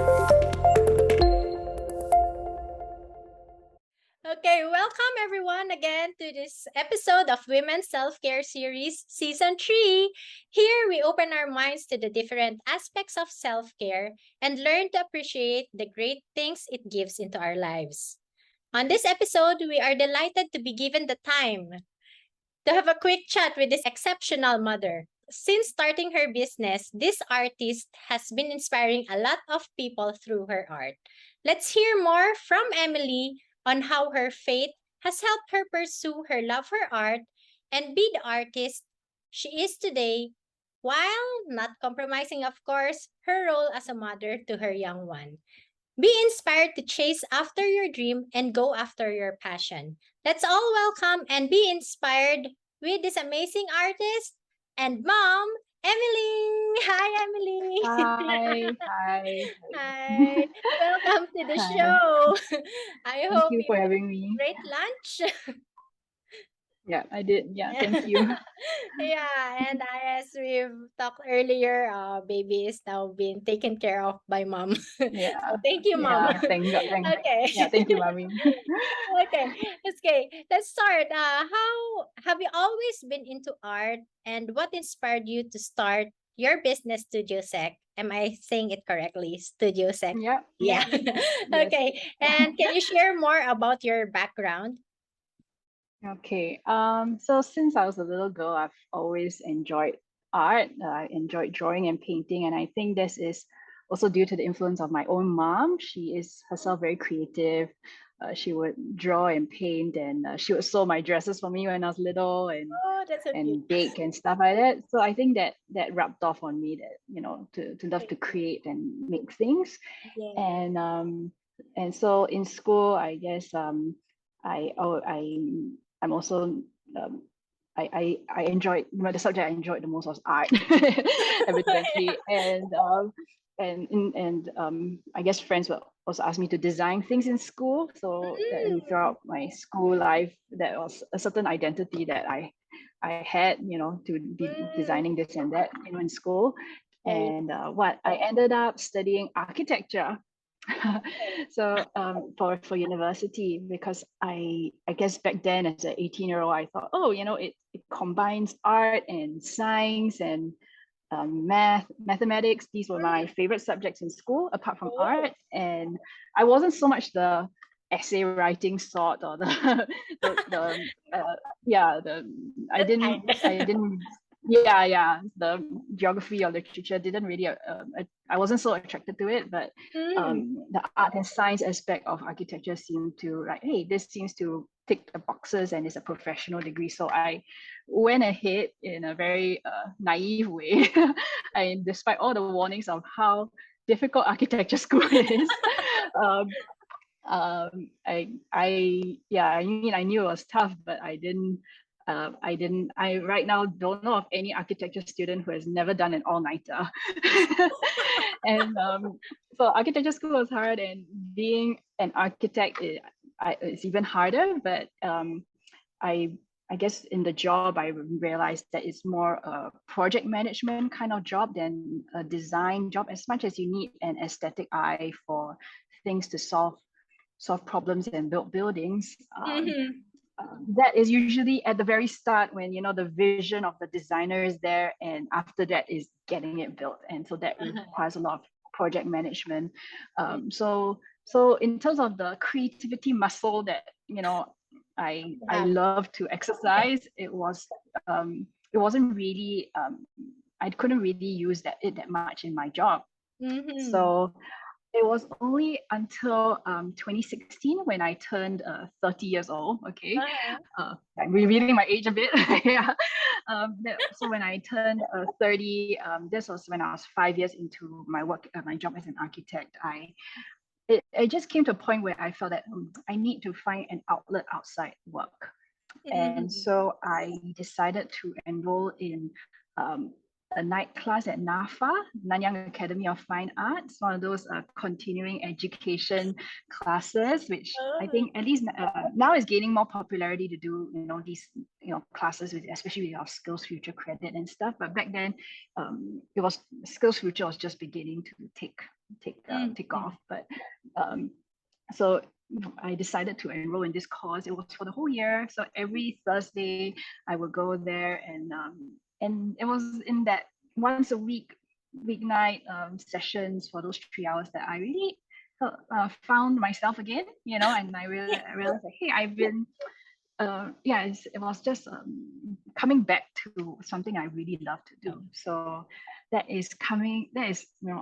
Okay, welcome everyone again to this episode of Women's Self-Care Series Season 3. Here we open our minds to the different aspects of self-care and learn to appreciate the great things it gives into our lives. On this episode, we are delighted to be given the time to have a quick chat with this exceptional mother. Since starting her business, this artist has been inspiring a lot of people through her art. Let's hear more from Emily on how her faith has helped her pursue her love for art and be the artist she is today, while not compromising, of course, her role as a mother to her young one. Be inspired to chase after your dream and go after your passion. Let's all welcome and be inspired with this amazing artist and mom, Emily. Hi, Emily. Hi, hi, Hi. Welcome to the hi. show. I Thank hope you you for had having a me. great lunch. Yeah, I did. Yeah, Yeah. thank you. Yeah, and as we've talked earlier, baby is now being taken care of by mom. So Yeah, thank you, mom. yeah. Thank God. Okay. Yeah, thank you, mommy. Okay. Okay. Let's start. How have you always been into art, and what inspired you to start your business, Studio Sec? Am I saying it correctly? Studio Sec. Yeah, Yeah. yeah. Yes. Okay. And can you share more about your background? Okay. So since I was a little girl, I've always enjoyed art. I enjoyed drawing and painting, and I think this is also due to the influence of my own mom. She is herself very creative. She would draw and paint, and she would sew my dresses for me when I was little, Oh, that's so cute. and bake and stuff like that. So I think that rubbed off on me, that to love to create and make things. Yeah. And so in school, I guess I'm also um, I enjoyed, the subject I enjoyed the most was art, evidently. And I guess friends will also ask me to design things in school. So and Mm, throughout my school life, that was a certain identity that I had, to be mm. designing this and that, in school. Yeah. And what I ended up studying architecture. So for university, because I guess back then as an 18-year-old, I thought, oh, it combines art and science and mathematics. These were my Mm. favorite subjects in school, apart from art. Oh, And I wasn't so much the essay writing sort, or the the yeah the that kind. I didn't yeah, the geography or literature didn't really I wasn't so attracted to it. But Mm. the art and science aspect of architecture seemed to, like, hey, this seems to tick the boxes and it's a professional degree. So I went ahead in a very naive way. And despite all the warnings of how difficult architecture school is, um, yeah, I mean, I knew it was tough, but I right now don't know of any architecture student who has never done an all-nighter. And so architecture school was hard, and being an architect is even harder. But I I guess in the job, I realized that it's more a project management kind of job than a design job, as much as you need an aesthetic eye for things to solve problems and build buildings. Mhm. That is usually at the very start, when the vision of the designer is there, and after that is getting it built. And so that Uh-huh. requires a lot of project management. Yeah. So in terms of the creativity muscle that I Yeah. love to exercise, it wasn't really I couldn't really use that much in my job. Mhm. So it was only until 2016 when I turned 30 years old. Okay, Uh-huh. I'm revealing my age a bit. Yeah. So when I turned 30, this was when I was 5 years into my work, my job as an architect. It just came to a point where I felt that I need to find an outlet outside work. And Mhm. so I decided to enroll in a night class at NAFA, Nanyang Academy of Fine Arts, one of those continuing education classes, which I Oh, think at least now is gaining more popularity to do, these, classes with, especially with our Skills Future credit and stuff. But back then, it was Skills Future was just beginning to take mm. off. But so I decided to enroll in this course. It was for the whole year. So every Thursday I would go there, and it was in that once a week weeknight sessions for those 3 hours that I really found myself again, and I realized like, hey, I've been yeah, it was just coming back to something I really love to do. So that is,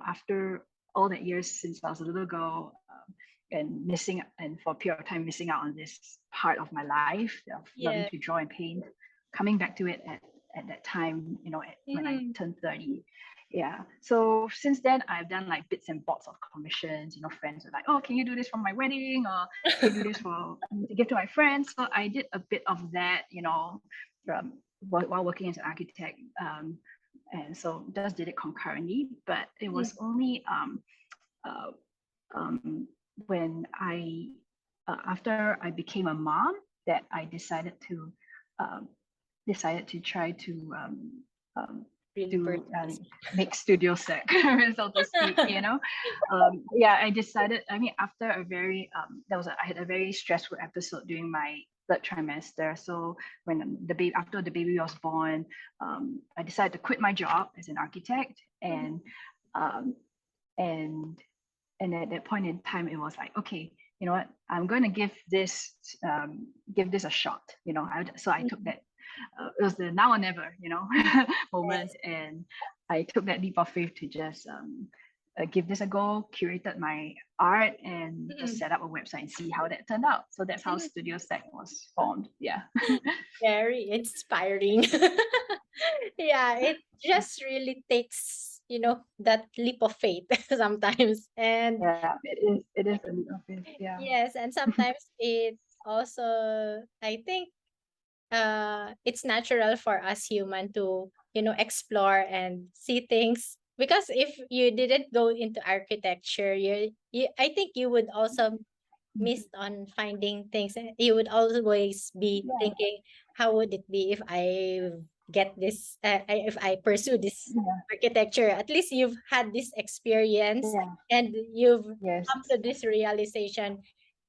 after all that years since I was a little girl, and for a period of time missing out on this part of my life of loving Yeah. to draw and paint, coming back to it at that time, when I Mm. turned 30. Yeah. So since then, I've done like bits and bobs of commissions. Friends were like, "Oh, can you do this for my wedding?" Or "Can you do this to give to my friends?" So I did a bit of that, while working as an architect. And so just did it concurrently. But it Mm. was only uh, when after I became a mom, that I um, decided to try to Really do purpose. make studio set, so to speak. Yeah, I decided. I mean, after a very I had a very stressful episode during my third trimester. So when after the baby was born, I decided to quit my job as an architect, Mhm. um, and and at that point in time, it was like, okay, you know what, I'm going to give this a shot. So I took Mhm. that. It was the now or never, moment, Yes. and I took that leap of faith to just give this a go. Curated my art and just Mm. set up a website and see how that turned out. So that's how Mm. Studio Sec was formed. Yeah. Very inspiring. Yeah, it just really takes, that leap of faith sometimes. And Yeah, it is a leap of faith. Yeah. yes, and sometimes it also, I think, it's natural for us human to, explore and see things. Because if you didn't go into architecture, you I think you would also Mhm. missed on finding things. And you would always be Yeah. thinking, how would it be if I get this, if I pursue this Yeah. architecture? At least you've had this experience Yeah. and you've Yes. come to this realization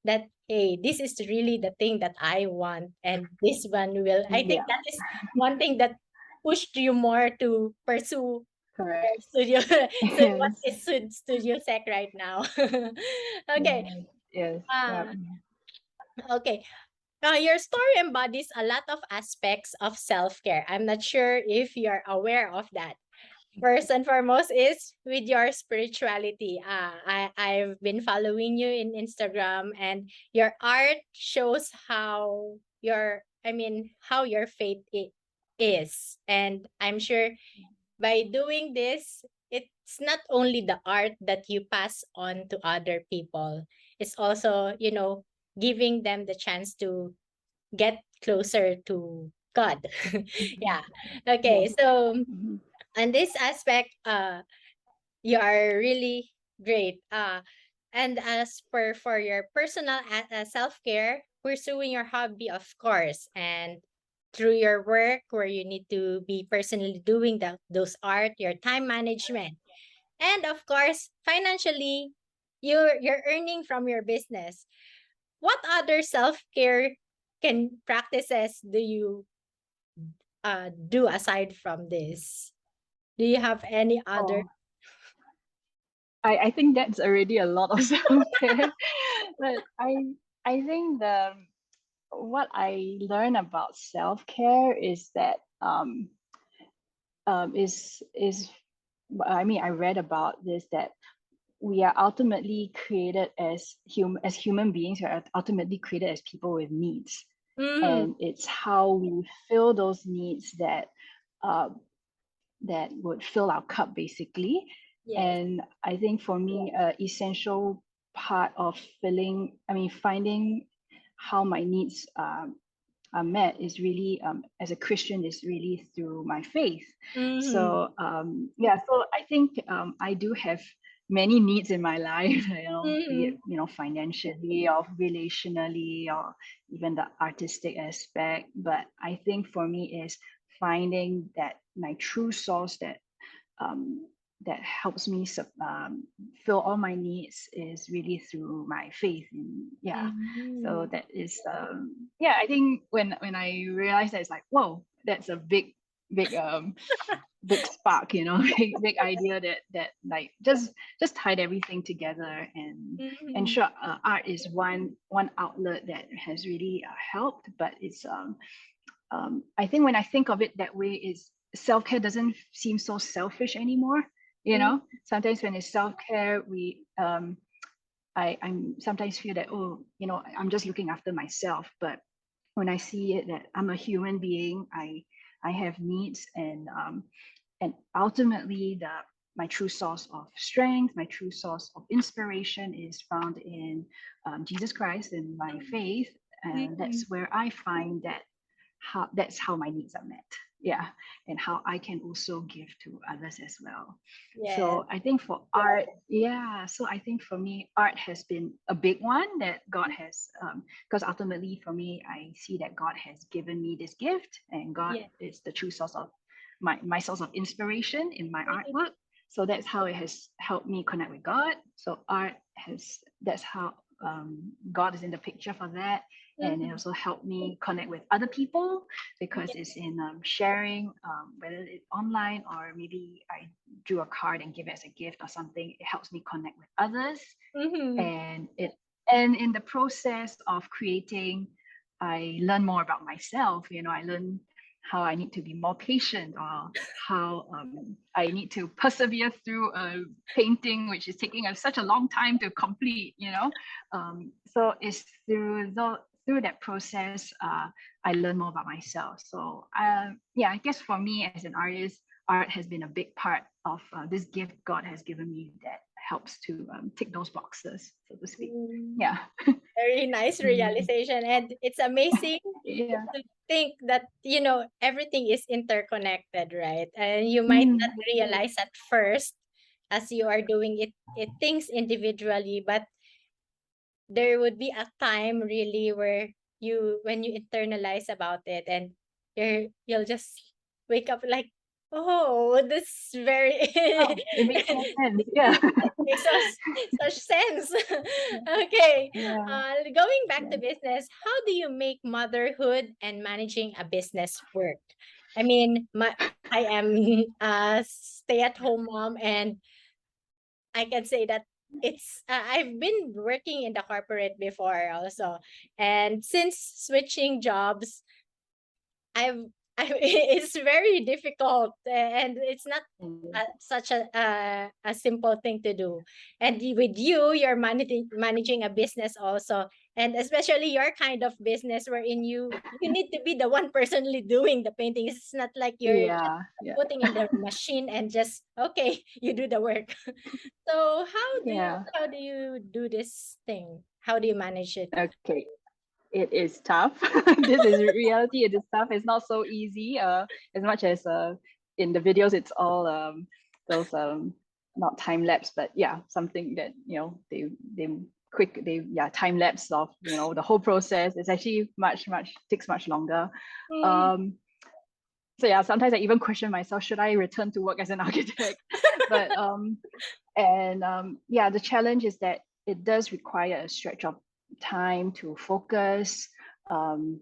that, hey, this is really the thing that I want. And this one will, I think Yeah. that is one thing that pushed you more to pursue your Correct. studio. So what Yes. is Studio Sec right now? Okay. Yes. Yes. Yeah. Ah, okay. Your story embodies a lot of aspects of self-care. I'm not sure if you're aware of that. First and foremost is with your spirituality. I've been following you in Instagram, and your art shows how your is. And I'm sure by doing this, it's not only the art that you pass on to other people. It's also, giving them the chance to get closer to God. Mhm. Yeah. Okay. Yes. So Mhm. on this aspect, you are really great. And as per for your personal self care, pursuing your hobby, of course, and through your work where you need to be personally doing those art, your time management, and of course, financially, you're earning from your business. What other self care can practices do you do aside from this? Do you have any other? Oh, I think that's already a lot of self-care. But I think what I learned about self-care is that is I mean, I read about this, that we are ultimately created as human beings. We are ultimately created as people with needs, Mm, and it's how we fill those needs uh, that would fill our cup, basically. yes. And I think for me, essential part of finding how my needs met is really as a Christian is really through my faith. Mm-hmm. So yeah, so I think I do have many needs in my life, be it Mm-hmm. financially or relationally or even the artistic aspect. But I think for me is finding that my true source um, that helps me fill all my needs is really through my faith in, yeah. So Mm-hmm. that is yeah, I think when I realized that, it's like, whoa, that's a big spark, big idea that like just tied everything together. And Mm-hmm. sure, art is one outlet that has really helped, but it's I think when I think of it that way, is self-care doesn't seem so selfish anymore. Sometimes when it's self-care, I'm sometimes feel that, oh, I'm just looking after myself. But when I see it that I'm a human being, I have needs, and ultimately my true source of strength, my true source of inspiration is found in Jesus Christ and my faith. And Mm-hmm. that's where I find that that's how my needs are met. Yeah. And how I can also give to others as well. Yes. So I think for art, yeah, so I think for me art has been a big one that God has, because ultimately for me I see that God has given me this gift, and God Yes. is the true source of my source of inspiration in my artwork. So that's how it has helped me connect with God. So art has, that's how God is in the picture for that. And it Mm-hmm. also helped me connect with other people, because Yes. it's in sharing, whether it's online or maybe I drew a card and give it as a gift or something. It helps me connect with others, Mm-hmm. and in the process of creating, I learn more about myself. I learn how I need to be more patient, or how I need to persevere through a painting which is taking such a long time to complete. So it's through that process, I learn more about myself. So yeah, I guess for me as an artist, art has been a big part of this gift God has given me that helps to tick those boxes, so to speak. Mm. Yeah. Very nice Mm, realization. And it's amazing yeah. to think that, everything is interconnected, right? And you might Mm, not realize at first as you are doing it things individually, but there would be a time really where when you internalize about it, and you'll just wake up like, oh, this very oh, it makes more sense. Yeah. it makes such sense. Okay, Yeah. going back to Yeah. business, how do you make motherhood and managing a business work? I mean, I am a stay-at-home mom, and I can say that I've been working in the corporate before also. And since switching jobs, I've it's very difficult, and it's not such a simple thing to do. And with you, you're managing a business also, and especially your kind of business wherein you need to be the one personally doing the painting. It's not like you're just Yeah. Yeah. putting in the machine and just okay, you do the work. So Yeah. how do you do this thing? How do you manage it? Okay. It is tough. This is reality. It is tough. It's not so easy. As much as in the videos, it's all those not time lapse, but yeah, something that they time lapse of the whole process. It's actually much takes much longer. Mm, Um, so yeah, sometimes I even question myself: should I return to work as an architect? But yeah, the challenge is that it does require a stretch of time to focus, and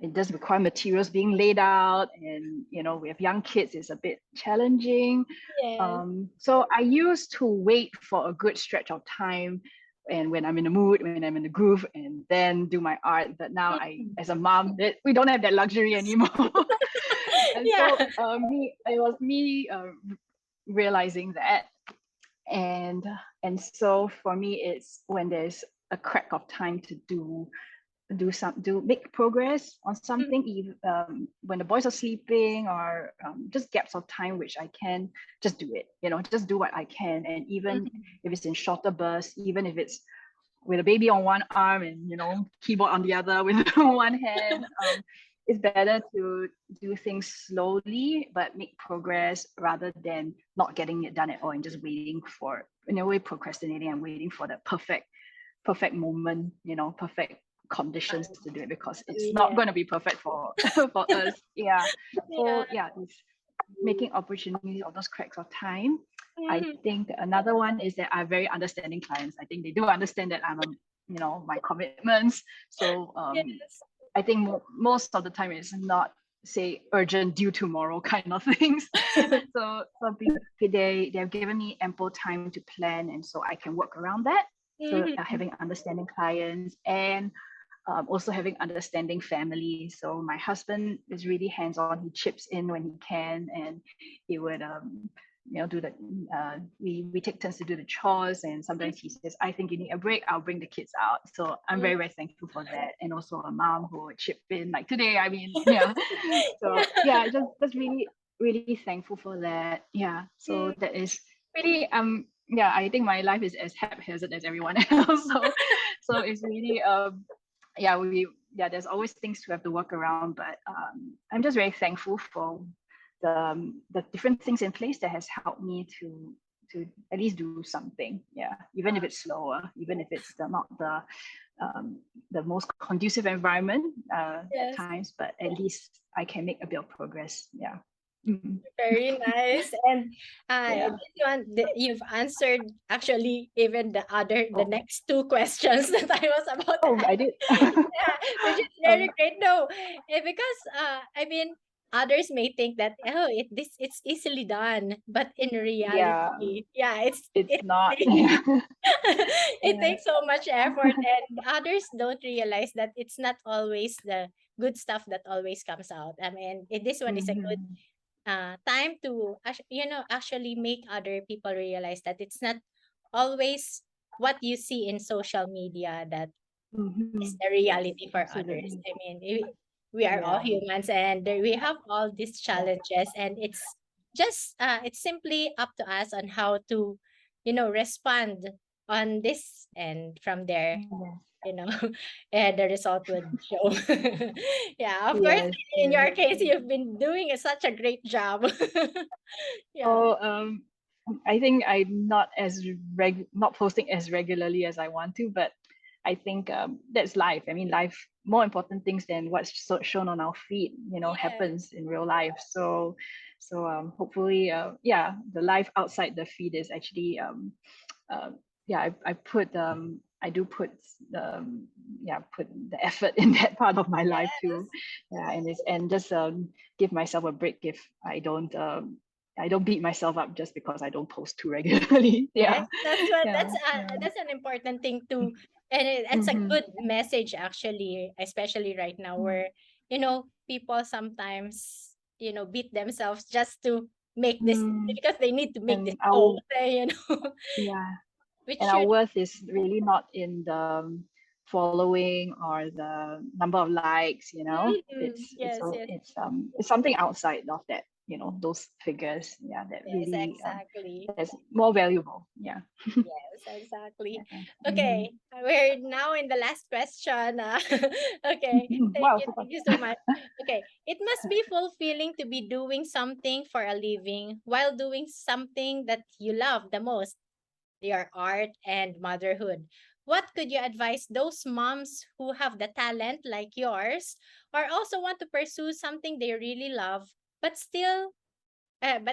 it does require materials being laid out, and we have young kids, it's a bit challenging. yes. So I used to wait for a good stretch of time, and when I'm in the mood, when I'm in the groove, and then do my art. But now Mm. as a mom, we don't have that luxury anymore. And Yeah. so it was me realizing that, and so for me, it's when there's a crack of time to do make progress on Mm, something, even when the boys are sleeping, or just gaps of time which I can just do it, just do what I can. And even mhm. if it's in shorter bursts, even if it's with a baby on one arm and keyboard on the other with one hand. It's better to do things slowly but make progress rather than not getting it done at all and just waiting for, in a way, procrastinating and waiting for the perfect moment, perfect conditions to do it, because it's not Yeah. going to be perfect for for us. Yeah. Yeah. So yeah, it's making opportunities of those cracks of time. I Mhm. think another one is that I'm very understanding clients. I think they do understand that my commitments. So Yes. I think most of the time it's not, say, urgent due tomorrow kind of things. They have given me ample time to plan, and so I can work around that. So Mhm. having understanding clients, and also having understanding family. So my husband is really hands-on. He chips in when he can, and he would do the we take turns to do the chores, and sometimes he says, I think you need a break, I'll bring the kids out. So I'm Mhm. very, very thankful for that. And also a mom who would chip in, like today, I mean, yeah. So yeah, just really, really thankful for that. Yeah, so Mm. that is really yeah, I think my life is as haphazard as everyone else. So it's really yeah, there's always things to have to work around, but I'm just very thankful for the different things in place that has helped me to at least do something. Yeah, even if it's slower, even if it's the most conducive environment at Yes. times, but at least I can make a bit of progress. Yeah. Mhm. Very nice. And Yeah. this one, you've answered actually even the Oh, next two questions that I was about to oh, I ask. did. Yeah, which is very Oh, great. No, because I mean, others may think that it's easily done, but in yeah, reality, yeah, it's it not. takes Yeah. it Yeah. takes so much effort, and others don't realize that it's not always the good stuff that always comes out. I mean, this one is a good Mhm. time to actually make other people realize that it's not always what you see in social media that is Mhm. the Yes, reality for others. absolutely. I mean, we are all Yeah. humans, and we have all these Yeah. challenges, and it's simply up to us on how to respond on this, and from there, Yes. and the result would show. Yeah, of course, Yes. in Yes. your case, you've been doing such a great job. Yeah. Oh, I think I'm not posting as regularly as I want to, but I think that's life. I mean, life, more important things than what's shown on our feed, Yeah. happens in real life. So hopefully, yeah, the life outside the feed is actually uh, yeah, I do put put the effort in that part of my life too. Yes. Yeah, and just give myself a break if I don't beat myself up just because I don't post too regularly. Yes, Yeah. that's what Yeah. Yeah. that's an important thing too, and it's a Mm-hmm. good message actually, especially right now where people sometimes beat themselves just to make this Mm-hmm. because they need to make this And our post, yeah, which and our should. worth is really not in the following or the number of likes. Mhm. Yes, yes, It's something outside of that, those figures, yeah, that yes, really exactly. that's more valuable. Yeah. Yes, exactly. Yeah. Mhm. Okay, we're now in the last question. Okay, Wow, so thank fun. you so much. Okay, it must be fulfilling to be doing something for a living while doing something that you love the most, your art and motherhood. What could you advise those moms who have the talent like yours, or also want to pursue something they really love, but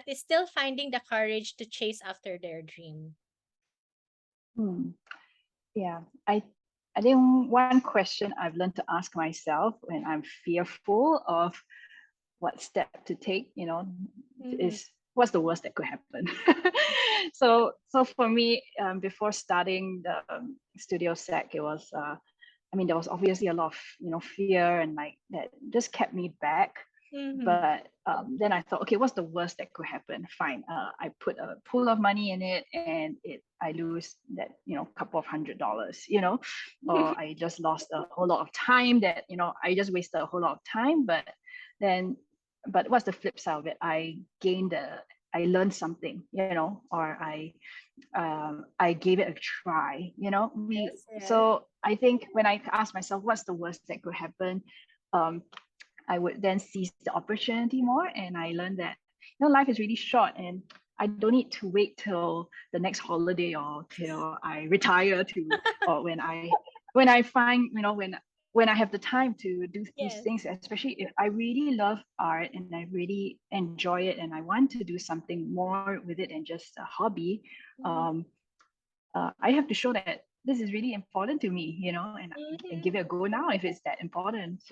is still finding the courage to chase after their dream? Hmm. Yeah, I think one question I've learned to ask myself when I'm fearful of what step to take, Mhm. is what's the worst that could happen. So for me, before starting the Studio Sec, it was I mean, there was obviously a lot of fear and like that just kept me back. Mhm. But then I thought, okay, what's the worst that could happen? Fine, I put a pool of money in it, and I lose that couple of $100, or I just lost a whole lot of time that I just wasted a whole lot of time. But then, but what's the flip side of it? I gained I learned something, or I gave it a try. Yes, yes. So I think when I ask myself, what's the worst that could happen? Um, I would then seize the opportunity more, and I learned that life is really short, and I don't need to wait till the next holiday or till I retire or when I find when I have the time to do these Yes. things, especially if I really love art and I really enjoy it and I want to do something more with it than just a hobby. Mhm. um, I have to show that this is really important to me, and I can Mhm. give it a go now if it's that important.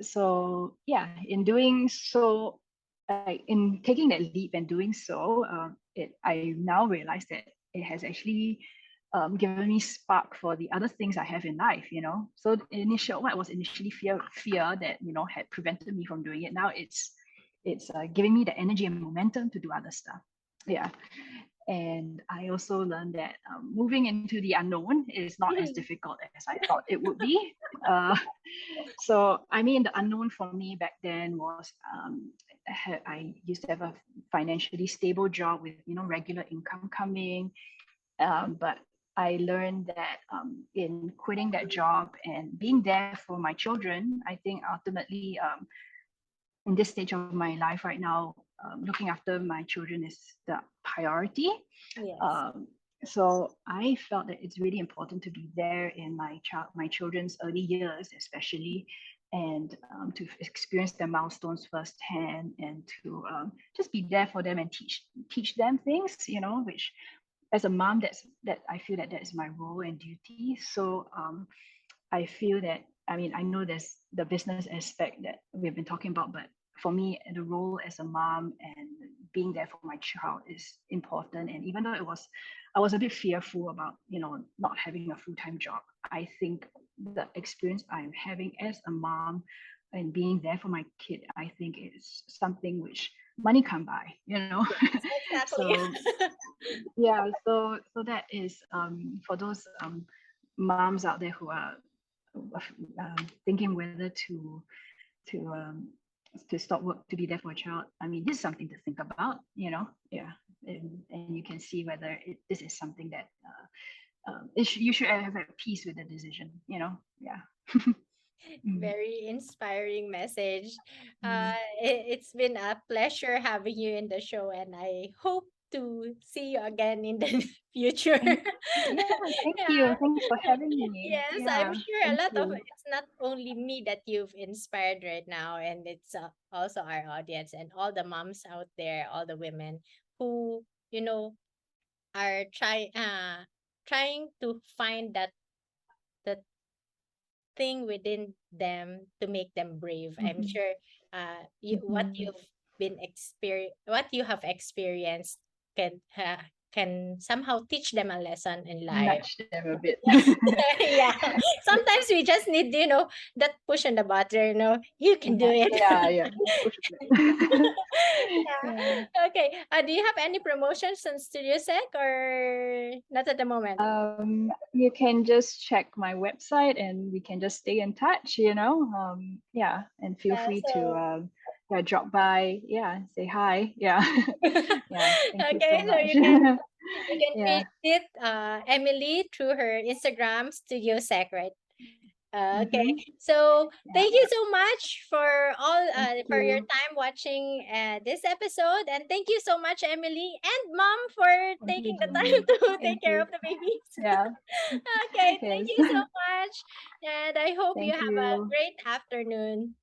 So yeah, in doing so, in taking that leap and doing so, I now realize that it has actually given me spark for the other things I have in life. So what was initially fear that had prevented me from doing it, now it's giving me the energy and momentum to do other stuff. Yeah. And I also learned that moving into the unknown is not as Mhm. difficult as I thought it would be. Uh, so, I mean, the unknown for me back then was I used to have a financially stable job with regular income coming, but I learned that in quitting that job and being there for my children, I think ultimately in this stage of my life right now, looking after my children is the priority. Yes. Um, so I felt that it's really important to be there in my children's early years, especially, and to experience their milestones firsthand, and to just be there for them and teach them things, which as a mom, that I feel that is my role and duty. So I feel that, I mean, I know there's the business aspect that we've been talking about, but for me, the role as a mom and being there for my child is important. And even though I was a bit fearful about, not having a full-time job, I think the experience I'm having as a mom and being there for my kid, I think is something which money can't buy, Yes, exactly. So yeah, so that is for those moms out there who are thinking whether to um, to stop work to be there for a child. I mean, this is something to think about, yeah, and you can see whether this is something that you should have at peace with the decision, yeah. Mm, Very inspiring message. mm, It's been a pleasure having you in the show, and I hope to see you again in the future. thank yeah, thank Yeah. you, thanks for having me, Yes, I'm yeah, sure a thank lot of you. it's not only me that you've inspired right now, and it's also our audience and all the moms out there, all the women who you know are trying to find that thing within them to make them brave. I'm Hmm. sure Hmm. what you have experienced can somehow teach them a lesson in life. Nudge them a bit. Yes. Yeah. Sometimes we just need, that push on the butter, you can do it. Yeah, yeah. Push a bit. Yeah. Yeah. Okay. Do you have any promotions on Studio Sec or not at the moment? You can just check my website and we can just stay in touch, yeah, and feel Yeah. free to So yeah, drop by, yeah, say hi. Yeah. Yeah, thank you okay, so so much. you can Yeah. visit Emily through her Instagram Studio Sec, right? Okay. Mm-hmm. So Yeah. thank you so much Thank for your you. time watching this episode, and thank you so much, Emily and Mom, for Thank you, taking the time Jenny. to take Thank care you. of the babies. Yeah. Okay, thank Yes. you so much, and I hope you Thank have a you. great afternoon.